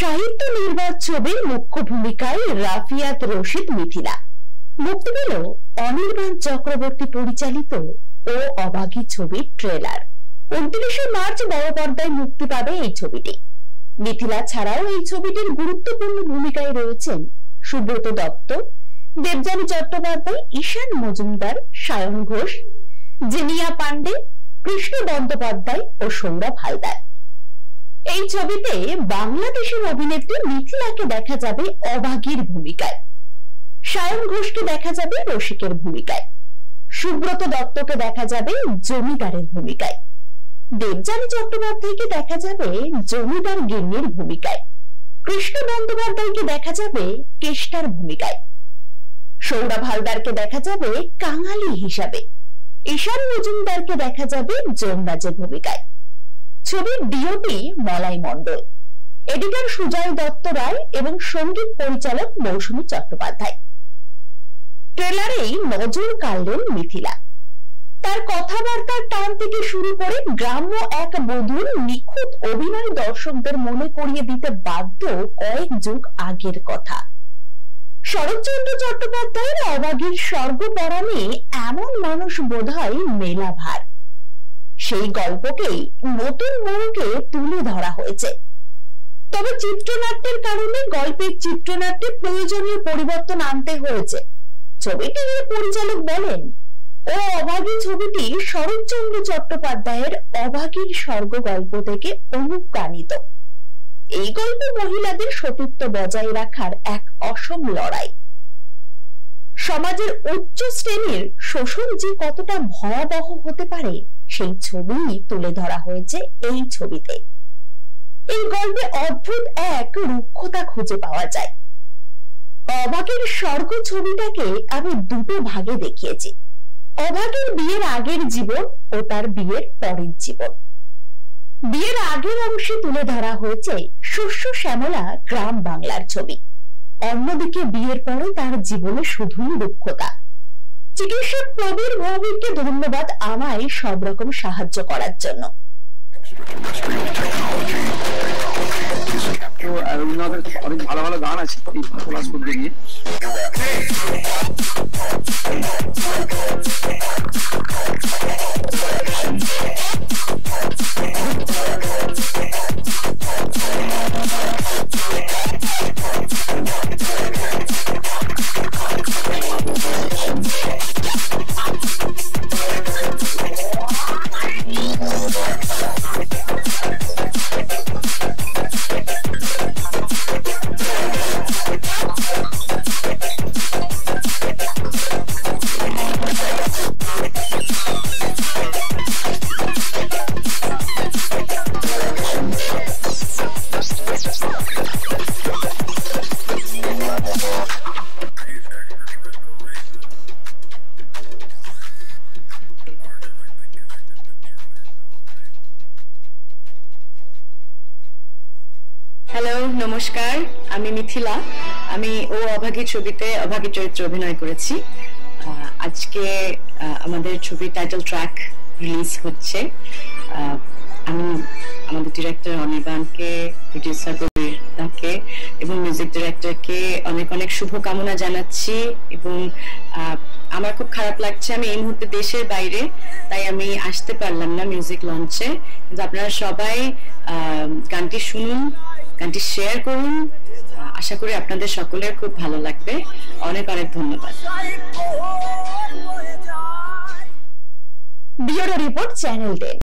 সাহিত্য নির্বাক ছবির মুখ্য ভূমিকায় রাফিয়াত রশিদ মিথিলা। মুক্তি পেল অনির্বাণ চক্রবর্তী পরিচালিত ও অভাগী ছবির ট্রেলার। 29 মার্চ বড় পর্দায় মুক্তি পাবে এই ছবিটি। মিথিলা ছাড়াও এই ছবিটির গুরুত্বপূর্ণ ভূমিকায় রয়েছেন সুব্রত দত্ত, দেবযানী চট্টোপাধ্যায়, ঈশান মজুমদার, সায়ন ঘোষ, জিনিয়া পান্ডে, কৃষ্ণ বন্দ্যোপাধ্যায় ও সৌরভ হালদার। এই ছবিতে বাংলাদেশের অভিনেত্রী মিথিলাকে দেখা যাবে অভাগীর ভূমিকায়, সায়ন ঘোষকে দেখা যাবে রসিকের ভূমিকায়, সুব্রত দত্তকে দেখা যাবে জমিদারের ভূমিকায়, দেবযানী চট্টোপাধ্যায়কে দেখা যাবে জমিদার গিন্নির ভূমিকায়, কৃষ্ণ বন্দ্যোপাধ্যায়কে দেখা যাবে কেষ্টার ভূমিকায়, সৌরভ হালদারকে দেখা যাবে কাঙালি হিসাবে, ঈশান মজুমদারকে দেখা যাবে যমরাজের ভূমিকায়। ছবির ডিওপি মলাই মণ্ডল, এডিটর সুজয় দত্ত রায় এবং সঙ্গীত পরিচালক মৌসুমী চট্টোপাধ্যায়। ট্রেলারেই নজর কাড়লেন মিথিলা। তার কথাবার্তার টান থেকে শুরু করে গ্রাম্য এক বধূর নিখুঁত অভিনয় দর্শকদের মনে করিয়ে দিতে বাধ্য কয়েক যুগ আগের কথা। শরৎচন্দ্র চট্টোপাধ্যায়ের অভাগীর স্বর্গপরাণে এমন মানুষ বোধহয় মেলা ভার। সেই গল্পকেই নতুন মোড়কে তুলে ধরা হয়েছে। তবে চিত্রনাট্যের কারণে গল্পের চিত্রনাট্যে প্রয়োজনীয় পরিবর্তন আনতে হয়েছে। ছবিটির পরিচালক বলেন, ও অভাগী ছবিটি শরৎচন্দ্র চট্টোপাধ্যায়ের অভাগীর স্বর্গ গল্প থেকে অনুপ্রাণিত। এই গল্প মহিলাদের সতীত্ব বজায় রাখার এক অসম লড়াই। সমাজের উচ্চ শ্রেণীর শোষণ যে কতটা ভয়াবহ হতে পারে সেই ছবি তুলে ধরা হয়েছে এই ছবিতে। এই গল্পে অদ্ভুত এক রুক্ষতা খুঁজে পাওয়া যায়। অভাগীর স্বর্গ ছবিটাকে আমি দুটো ভাগে দেখিয়েছি, অভাগীর বিয়ের আগের জীবন ও তার বিয়ের পরের জীবন। বিয়ের আগের অংশে তুলে ধরা হয়েছে শস্য শ্যামলা গ্রাম বাংলার ছবি, অন্যদিকে বিয়ের পরে তার জীবনে শুধুই রুক্ষতা। চিকিৎসক প্রবীর ভৌমিককে ধন্যবাদ আমায় সব রকম সাহায্য করার জন্য। অনেক ভালো ভালো গান আছে নিয়ে। হ্যালো, নমস্কার, আমি মিথিলা। আমি ও অভাগী ছবিতে অভাগী চরিত্রে অভিনয় করেছি। আজকে আমাদের ছবির টাইটেল ট্র্যাক রিলিজ হচ্ছে। আমি আমাদের ডিরেক্টর অনির্বাণকে, প্রডিউসার প্রবীর দাকে এবং মিউজিক ডিরেক্টরকে অনেক অনেক শুভকামনা জানাচ্ছি। এবং আমার খুব খারাপ লাগছে, আমি এই মুহূর্তে দেশের বাইরে, তাই আমি আসতে পারলাম না মিউজিক লঞ্চে। কিন্তু আপনারা সবাই গানটি শুনুন, গানটি শেয়ার করুন। আশা করি আপনাদের সকলের খুব ভালো লাগবে। অনেক অনেক ধন্যবাদ। Bureau report, channel 10।